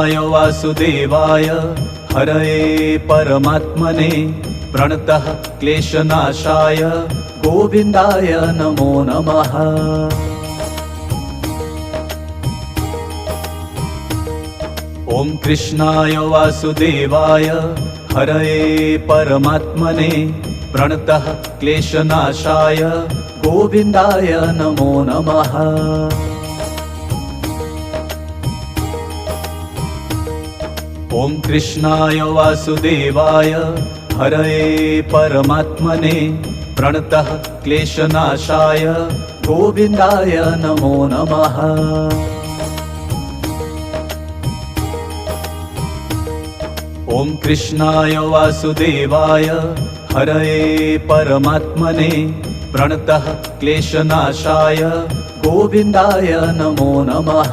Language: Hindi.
आय वासुदेवाय हरये परमात्मने प्रणतः क्लेशनाशाय गोविन्दाय नमो नमः। ॐ कृष्णाय वासुदेवाय हरये परमात्मने प्रणतः क्लेशनाशाय गोविन्दाय नमो नमः। ॐ कृष्णाय वासुदेवाय हरये परमात्मने प्रणतः क्लेशनाशाय गोविन्दाय नमो नमः। ॐ कृष्णाय वासुदेवाय हरये परमात्मने प्रणतः क्लेशनाशाय गोविन्दाय नमो नमः।